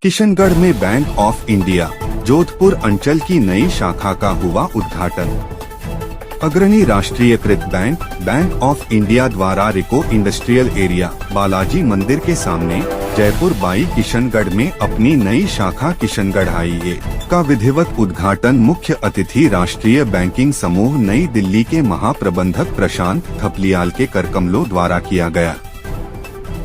किशनगढ़ में bank of India Jodhpur अंचल की नई शाखा का हुआ उद्घाटन। अग्रणी राष्ट्रीयकृत बैंक ऑफ इंडिया द्वारा रिको इंडस्ट्रियल एरिया बालाजी मंदिर के सामने जयपुर बाई किशनगढ़ में अपनी नई शाखा किशनगढ़ IE का विधिवत उद्घाटन मुख्य अतिथि राष्ट्रीय बैंकिंग समूह नई दिल्ली के महाप्रबंधक प्रशांत थपलियाल के करकमलों द्वारा किया गया।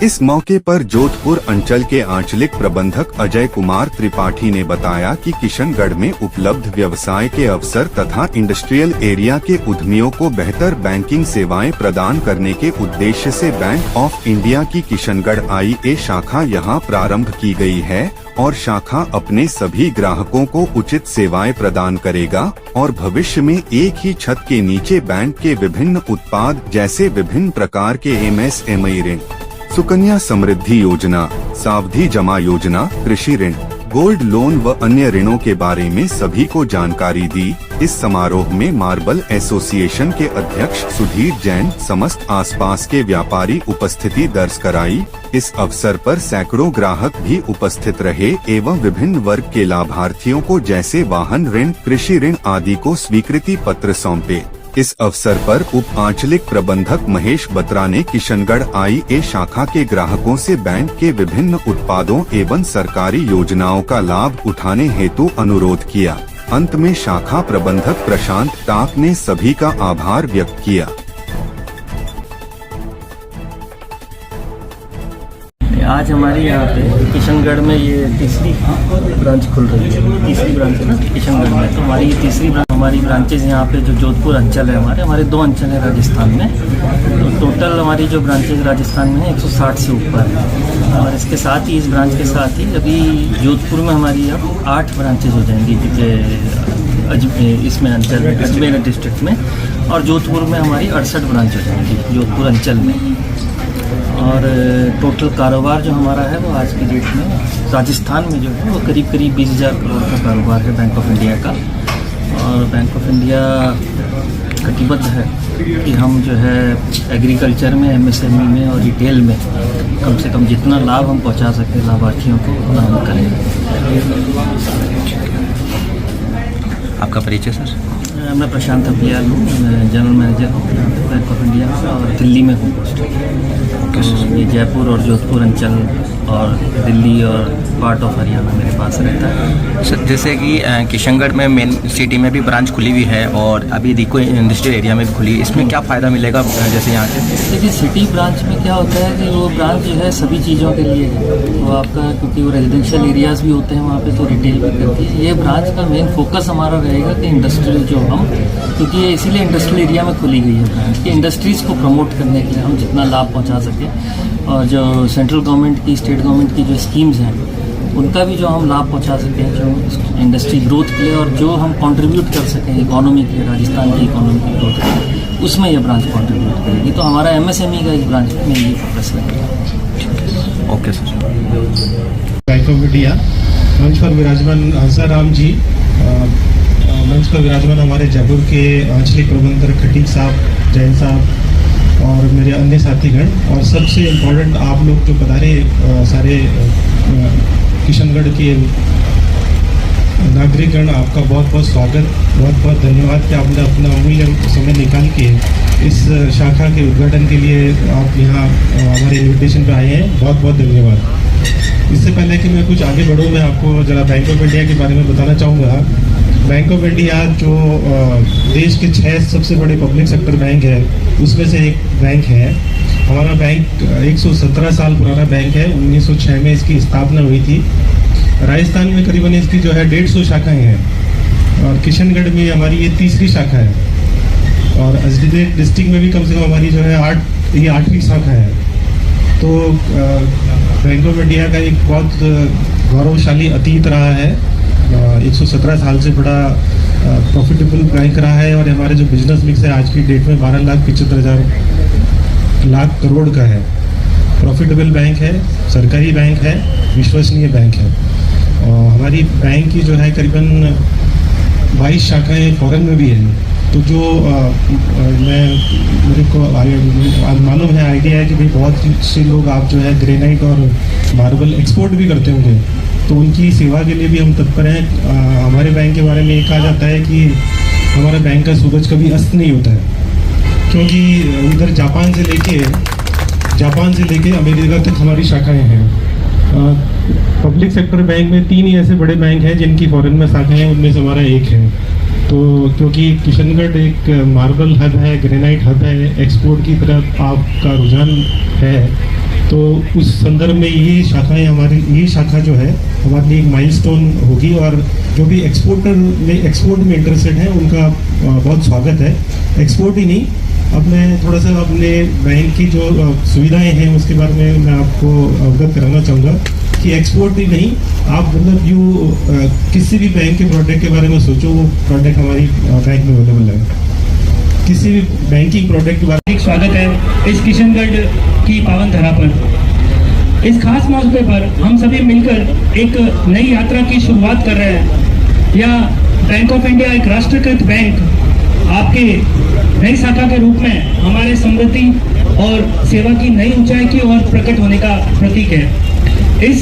इस मौके पर जोधपुर अंचल के आंचलिक प्रबंधक अजय कुमार त्रिपाठी ने बताया कि किशनगढ़ में उपलब्ध व्यवसाय के अवसर तथा इंडस्ट्रियल एरिया के उद्यमियों को बेहतर बैंकिंग सेवाएं प्रदान करने के उद्देश्य से बैंक ऑफ इंडिया की किशनगढ़ IE शाखा यहां प्रारंभ की गई है और शाखा अपने सभी ग्राहकों को उचित सेवाएं प्रदान करेगा और भविष्य में एक ही छत के नीचे बैंक के विभिन्न उत्पाद जैसे विभिन्न प्रकार के MSME ऋण, सुकन्या समृद्धि योजना, सावधि जमा योजना, कृषि ऋण, गोल्ड लोन व अन्य ऋणों के बारे में सभी को जानकारी दी। इस समारोह में मार्बल एसोसिएशन के अध्यक्ष सुधीर जैन समस्त आसपास के व्यापारी उपस्थिति दर्ज कराई। इस अवसर पर सैकड़ों ग्राहक भी उपस्थित रहे एवं विभिन्न वर्ग के लाभार्थियों को जैसे वाहन ऋण, कृषि ऋण आदि को स्वीकृति पत्र सौंपे। इस अवसर पर उप आंचलिक प्रबंधक महेश बत्रा ने किशनगढ़ IE शाखा के ग्राहकों से बैंक के विभिन्न उत्पादों एवं सरकारी योजनाओं का लाभ उठाने हेतु अनुरोध किया। अंत में शाखा प्रबंधक प्रशांत टाक ने सभी का आभार व्यक्त किया। आज हमारे यहाँ पे किशनगढ़ में ये तीसरी ब्रांच खुल रही है। तीसरी ब्रांच है ना किशनगढ़ में, तो हमारी ये तीसरी ब्रांच, हमारी ब्रांचेज यहाँ पे जो जोधपुर अंचल है हमारे 2 अंचल है राजस्थान में। तो टोटल हमारी जो ब्रांचेज राजस्थान में है 160 से ऊपर है। और इसके साथ ही, इस ब्रांच के साथ ही अभी जोधपुर में हमारी अब 8 ब्रांचेज हो जाएंगी इसमें अंचल में, अजमेर डिस्ट्रिक्ट में, और जोधपुर में हमारी 68 ब्रांच हो जाएंगी जोधपुर अंचल में। और टोटल कारोबार जो हमारा है वो आज की डेट में राजस्थान में जो है वो करीब 20,000 करोड़ का कारोबार है बैंक ऑफ इंडिया का। और बैंक ऑफ इंडिया कटिबद्ध है कि हम जो है एग्रीकल्चर में, MSME में और रिटेल में कम से कम जितना लाभ हम पहुंचा सकते लाभार्थियों को उतना हम करेंगे। आपका परिचय सर? मैं प्रशांत थपलियाल हूँ, जनरल मैनेजर हूँ बैंक ऑफ इंडिया और दिल्ली में हूँ पोस्ट। तो ये जयपुर और जोधपुर अंचल और दिल्ली और पार्ट ऑफ हरियाणा मेरे पास रहता है। सर जैसे कि किशनगढ़ में मेन सिटी में भी ब्रांच खुली हुई है और अभी रिको इंडस्ट्रियल एरिया में भी खुली है, इसमें क्या फ़ायदा मिलेगा जैसे यहाँ से? देखिए सिटी ब्रांच में क्या होता है कि वो ब्रांच जो है सभी चीज़ों के लिए है। वो आपका, क्योंकि वो रेजिडेंशियल एरियाज़ भी होते हैं वहाँ पे, तो रिटेल भी करती है। ये ब्रांच का मेन फोकस हमारा रहेगा कि इंडस्ट्रियल जो हम, क्योंकि ये इसीलिए इंडस्ट्रियल एरिया में खुली गई है ब्रांच कि इंडस्ट्रीज़ को प्रमोट करने के लिए हम जितना लाभ पहुँचा सकें। और जो सेंट्रल गवर्नमेंट की, स्टेट गवर्नमेंट की जो स्कीम्स हैं उनका भी जो हम लाभ पहुंचा सकें जो इंडस्ट्री ग्रोथ के लिए, और जो हम कंट्रीब्यूट कर सकें इकोनॉमी के लिए, राजस्थान की इकोनॉमी की ग्रोथ के लिए, उसमें यह ब्रांच कंट्रीब्यूट करेगी। तो हमारा MSME का इस ब्रांच में ये फोकस रहेगा। Okay sir. Bank of India मंच पर विराजमान हंसाराम जी, मंच पर विराजमान हमारे जयपुर के आंचलिक प्रबंधक खटीक साहब, जैन साहब और मेरे अन्य साथीगण, और सबसे इम्पोर्टेंट आप लोग जो पधारे सारे किशनगढ़ के नागरिकगण, आपका बहुत बहुत स्वागत, बहुत बहुत धन्यवाद कि आपने अपना अमूल्य समय निकाल के इस शाखा के उद्घाटन के लिए आप यहाँ हमारे इन्विटेशन पे आए हैं। बहुत बहुत धन्यवाद। इससे पहले कि मैं कुछ आगे बढ़ूँ, मैं आपको ज़रा बैंक ऑफ इंडिया के बारे में बताना चाहूँगा। बैंक ऑफ इंडिया जो देश के 6 सबसे बड़े पब्लिक सेक्टर बैंक है उसमें से एक बैंक है। हमारा बैंक 117 साल पुराना बैंक है। 1906 में इसकी स्थापना हुई थी। राजस्थान में करीबन इसकी जो है 150 शाखाएं हैं और किशनगढ़ में हमारी ये तीसरी शाखा है। और अजमेर डिस्ट्रिक्ट में भी कम से कम हमारी जो है 8वीं शाखा है। तो बैंक ऑफ इंडिया का एक बहुत गौरवशाली अतीत रहा है। 117 साल से बड़ा प्रॉफिटेबल बैंक रहा है और हमारे जो बिजनेस मिक्स है आज की डेट में 12,75,000 करोड़ का है। प्रॉफिटेबल बैंक है, सरकारी बैंक है, विश्वसनीय बैंक है। और हमारी बैंक की जो है करीबन 22 शाखाएं फॉरेन में भी हैं। तो जो मेरे को मालूम है, आइडिया है कि भाई बहुत से लोग आप जो है ग्रेनाइट और मार्बल एक्सपोर्ट भी करते होंगे। तो उनकी सेवा के लिए भी हम तत्पर हैं। हमारे बैंक के बारे में ये कहा जाता है कि हमारा बैंक का सूरज कभी अस्त नहीं होता है, क्योंकि उधर जापान से लेके अमेरिका तक हमारी शाखाएं हैं। पब्लिक सेक्टर बैंक में 3 ही ऐसे बड़े बैंक हैं जिनकी फॉरेन में शाखाएं हैं, उनमें से हमारा एक है। तो क्योंकि किशनगढ़ एक मार्बल हब है, ग्रेनाइट हब है, एक्सपोर्ट की तरफ आपका रुझान है, तो उस संदर्भ में ये शाखा जो है हमारे लिए एक माइलस्टोन होगी। और जो भी एक्सपोर्ट में इंटरेस्टेड है उनका बहुत स्वागत है। एक्सपोर्ट ही नहीं, अब मैं थोड़ा सा अपने बैंक की जो सुविधाएं हैं उसके बारे में मैं आपको अवगत कराना चाहूँगा कि एक्सपोर्ट ही नहीं, आप मतलब किसी भी बैंक के प्रोडक्ट के बारे में सोचो, वो प्रोडक्ट हमारी बैंक में अवेलेबल है। किसी भी बैंकिंग प्रोडक्ट के बारे में स्वागत है इस किशनगढ़ की पावन धरा पर। इस खास मौके पर हम सभी मिलकर एक नई यात्रा की शुरुआत कर रहे हैं। यह बैंक ऑफ इंडिया एक राष्ट्रीयकृत बैंक आपके नई शाखा के रूप में हमारे समृद्धि और सेवा की नई ऊंचाई की ओर प्रकट होने का प्रतीक है। इस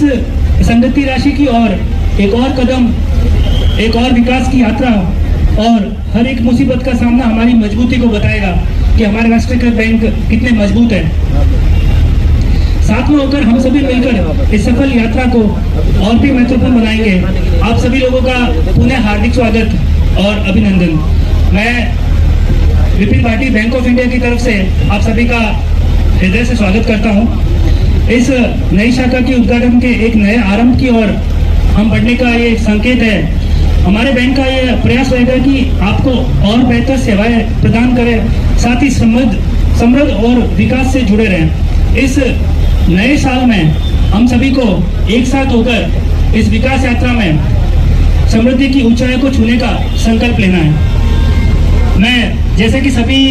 संगति राशि की ओर एक और कदम, एक और विकास की यात्रा और हर एक मुसीबत का सामना हमारी मजबूती को बताएगा कि हमारे राष्ट्रीयकृत बैंक कितने मजबूत है। साथ में होकर हम सभी मिलकर इस सफल यात्रा को और भी महत्वपूर्ण बनाएंगे। आप सभी लोगों का पुनः हार्दिक स्वागत और अभिनंदन। मैं Vipin Bhati bank of India की तरफ से आप सभी का हृदय से स्वागत करता हूं। इस नई शाखा के उद्घाटन के एक नए आरंभ की ओर हम बढ़ने का ये संकेत है। हमारे बैंक का ये प्रयास रहेगा कि आपको और बेहतर सेवाएं प्रदान करें, साथ ही समृद्ध और विकास से जुड़े रहें। इस नए साल में हम सभी को एक साथ होकर इस विकास यात्रा में समृद्धि की ऊंचाई को छूने का संकल्प लेना है। मैं जैसे कि सभी